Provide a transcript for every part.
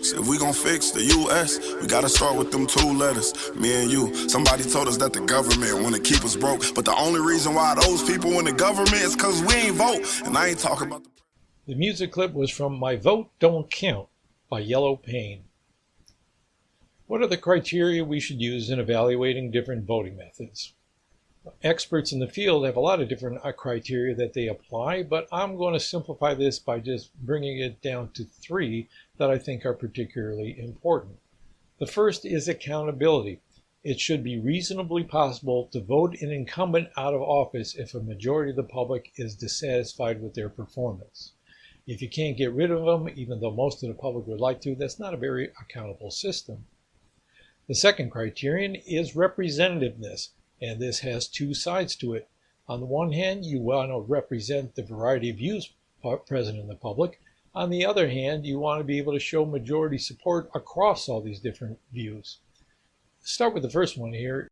fix. If we gon' fix the U.S., we gotta start with them two letters, me and you. Somebody told us that the government wanna keep us broke, but the only reason why those people in the government is cause we ain't vote. And I ain't talking about the music clip was from My Vote Don't Count by Yellow Pain. What are the criteria we should use in evaluating different voting methods? Experts in the field have a lot of different criteria that they apply, but I'm going to simplify this by just bringing it down to three that I think are particularly important. The first is accountability. It should be reasonably possible to vote an incumbent out of office if a majority of the public is dissatisfied with their performance. If you can't get rid of them, even though most of the public would like to, that's not a very accountable system. The second criterion is representativeness, and this has two sides to it. On the one hand, you want to represent the variety of views present in the public. On the other hand, you want to be able to show majority support across all these different views. Start with the first one here.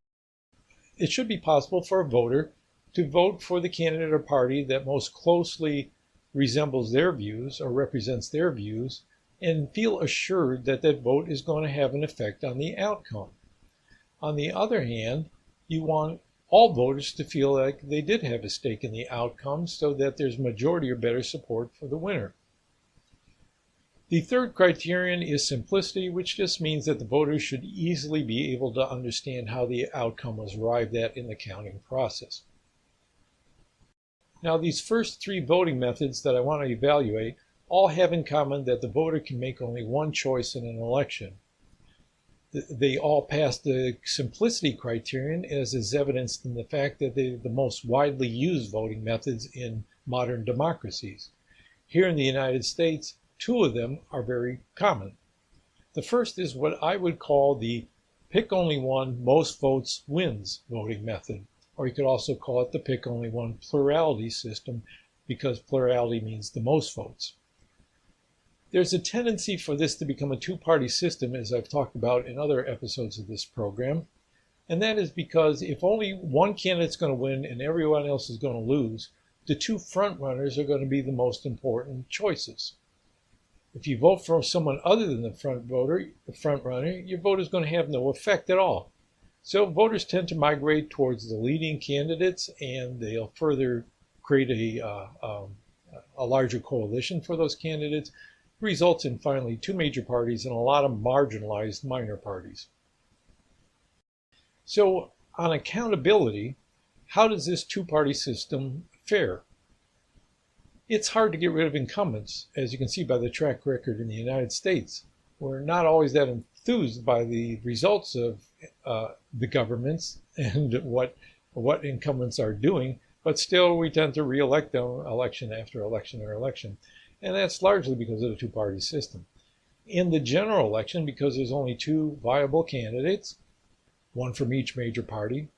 It should be possible for a voter to vote for the candidate or party that most closely resembles their views or represents their views, and feel assured that that vote is going to have an effect on the outcome. On the other hand, you want all voters to feel like they did have a stake in the outcome so that there's majority or better support for the winner. The third criterion is simplicity, which just means that the voters should easily be able to understand how the outcome was arrived at in the counting process. Now, these first three voting methods that I want to evaluate all have in common that the voter can make only one choice in an election. They all pass the simplicity criterion, as is evidenced in the fact that they're the most widely used voting methods in modern democracies. Here in the United States, two of them are very common. The first is what I would call the pick only one, most votes wins voting method, or you could also call it the pick only one plurality system, because plurality means the most votes. There's a tendency for this to become a two-party system, as I've talked about in other episodes of this program, and that is because if only one candidate's going to win and everyone else is going to lose, the two front runners are going to be the most important choices. If you vote for someone other than the front runner, your vote is going to have no effect at all. So voters tend to migrate towards the leading candidates, and they'll further create a larger coalition for those candidates. Results in finally two major parties and a lot of marginalized minor parties. So on accountability, how does this two-party system fare? It's hard to get rid of incumbents, as you can see by the track record in the United States. We're not always that enthused by the results of the governments and what incumbents are doing, but still we tend to re-elect them election after election or election. And that's largely because of the two-party system. In the general election, because there's only two viable candidates, one from each major party,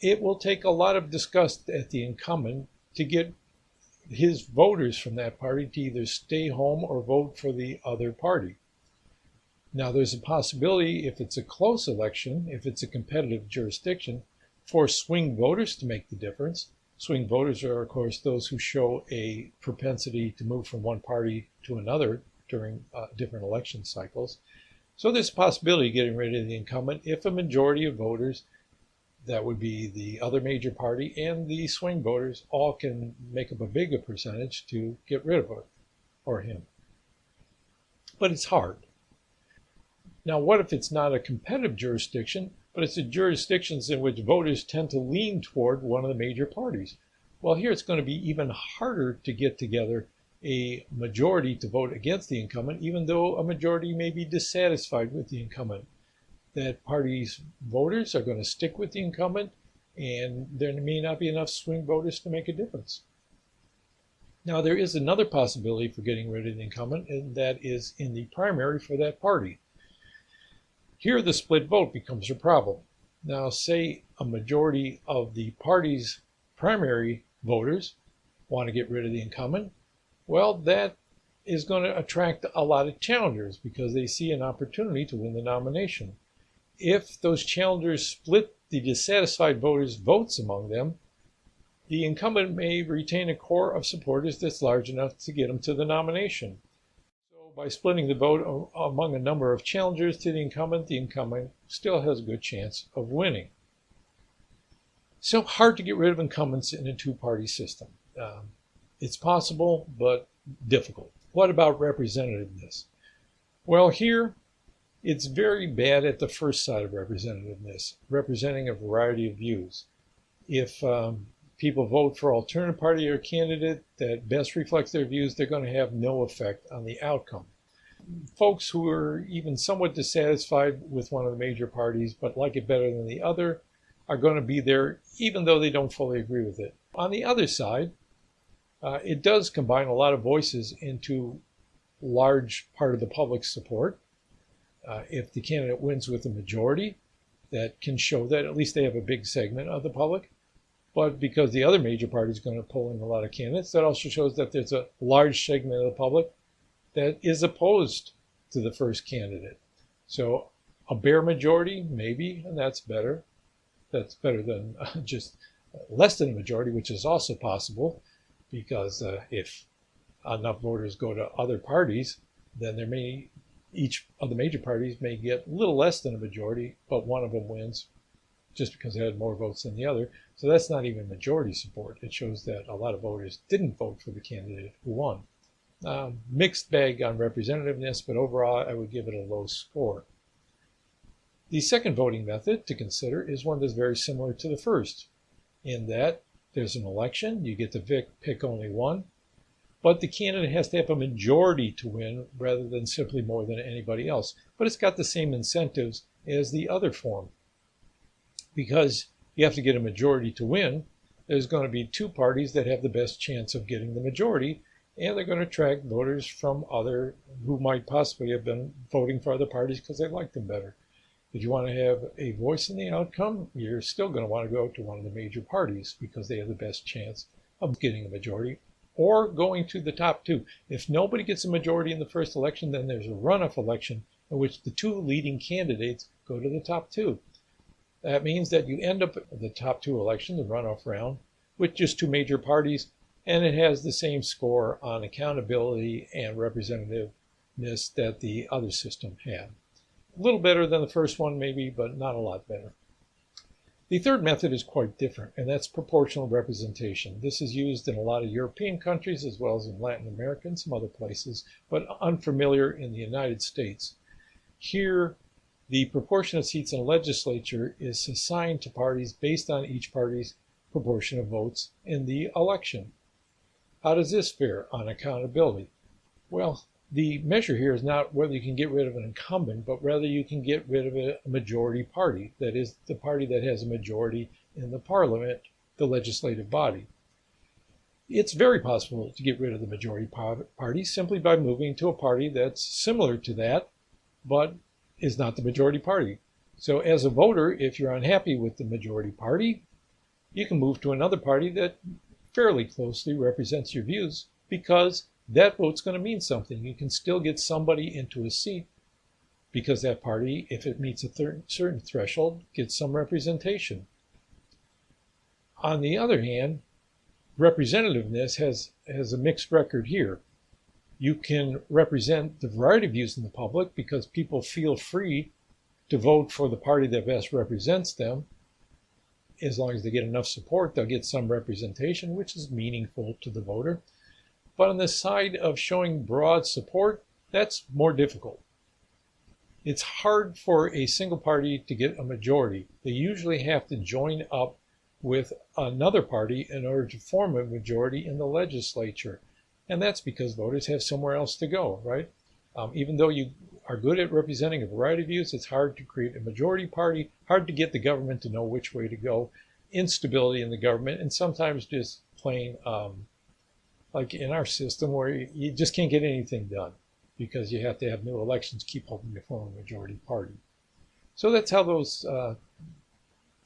it will take a lot of disgust at the incumbent to get his voters from that party to either stay home or vote for the other party. Now, there's a possibility, if it's a close election, if it's a competitive jurisdiction, for swing voters to make the difference. Swing voters are, of course, those who show a propensity to move from one party to another during different election cycles. So there's a possibility of getting rid of the incumbent if a majority of voters, that would be the other major party, and the swing voters all can make up a bigger percentage to get rid of her or him. But it's hard. Now, what if it's not a competitive jurisdiction, but it's the jurisdictions in which voters tend to lean toward one of the major parties? Well, here it's going to be even harder to get together a majority to vote against the incumbent, even though a majority may be dissatisfied with the incumbent. That party's voters are going to stick with the incumbent, and there may not be enough swing voters to make a difference. Now, there is another possibility for getting rid of the incumbent, and that is in the primary for that party. Here, the split vote becomes a problem. Now, say a majority of the party's primary voters want to get rid of the incumbent. Well, that is going to attract a lot of challengers because they see an opportunity to win the nomination. If those challengers split the dissatisfied voters' votes among them, the incumbent may retain a core of supporters that's large enough to get them to the nomination. So By splitting the vote among a number of challengers to the incumbent still has a good chance of winning. So hard to get rid of incumbents in a two-party system. It's possible, but difficult. What about representativeness? Well, here it's very bad at the first side of representativeness, representing a variety of views. If people vote for alternative party or candidate that best reflects their views, they're going to have no effect on the outcome. Folks who are even somewhat dissatisfied with one of the major parties but like it better than the other are going to be there even though they don't fully agree with it. On the other side, it does combine a lot of voices into large part of the public's support. If the candidate wins with a majority, that can show that at least they have a big segment of the public. But because the other major party is going to pull in a lot of candidates, that also shows that there's a large segment of the public that is opposed to the first candidate. So a bare majority, maybe, and that's better. That's better than just less than a majority, which is also possible, because if enough voters go to other parties, then each of the major parties may get a little less than a majority, but one of them wins just because they had more votes than the other. So that's not even majority support. It shows that a lot of voters didn't vote for the candidate who won. Mixed bag on representativeness, but overall I would give it a low score. The second voting method to consider is one that's very similar to the first, in that there's an election, you get to pick only one, but the candidate has to have a majority to win rather than simply more than anybody else. But it's got the same incentives as the other form. Because you have to get a majority to win, there's going to be two parties that have the best chance of getting the majority, and they're going to attract voters from other who might possibly have been voting for other parties because they like them better. If you want to have a voice in the outcome, you're still going to want to go to one of the major parties because they have the best chance of getting a majority or going to the top two. If nobody gets a majority in the first election, then there's a runoff election in which the two leading candidates go to the top two. That means that you end up at the top two election, the runoff round, with just two major parties, and it has the same score on accountability and representativeness that the other system had. A little better than the first one, maybe, but not a lot better. The third method is quite different, and that's proportional representation. This is used in a lot of European countries as well as in Latin America and some other places, but unfamiliar in the United States. Here, the proportion of seats in a legislature is assigned to parties based on each party's proportion of votes in the election. How does this fare on accountability? Well, the measure here is not whether you can get rid of an incumbent, but rather you can get rid of a majority party. That is, the party that has a majority in the parliament, the legislative body. It's very possible to get rid of the majority party simply by moving to a party that's similar to that, but is not the majority party. So as a voter, if you're unhappy with the majority party, you can move to another party that fairly closely represents your views, because that vote's going to mean something. You can still get somebody into a seat because that party, if it meets a certain threshold, gets some representation. On the other hand, representativeness has a mixed record here. You can represent the variety of views in the public because people feel free to vote for the party that best represents them. As long as they get enough support, they'll get some representation, which is meaningful to the voter. But on the side of showing broad support, that's more difficult. It's hard for a single party to get a majority. They usually have to join up with another party in order to form a majority in the legislature. And that's because voters have somewhere else to go, right? Even though you are good at representing a variety of views, it's hard to create a majority party, hard to get the government to know which way to go, instability in the government, and sometimes just plain, like in our system, where you just can't get anything done because you have to have new elections, keep hoping to form a majority party. So that's how those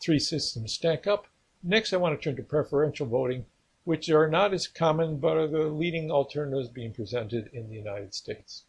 three systems stack up. Next, I want to turn to preferential voting, which are not as common, but are the leading alternatives being presented in the United States.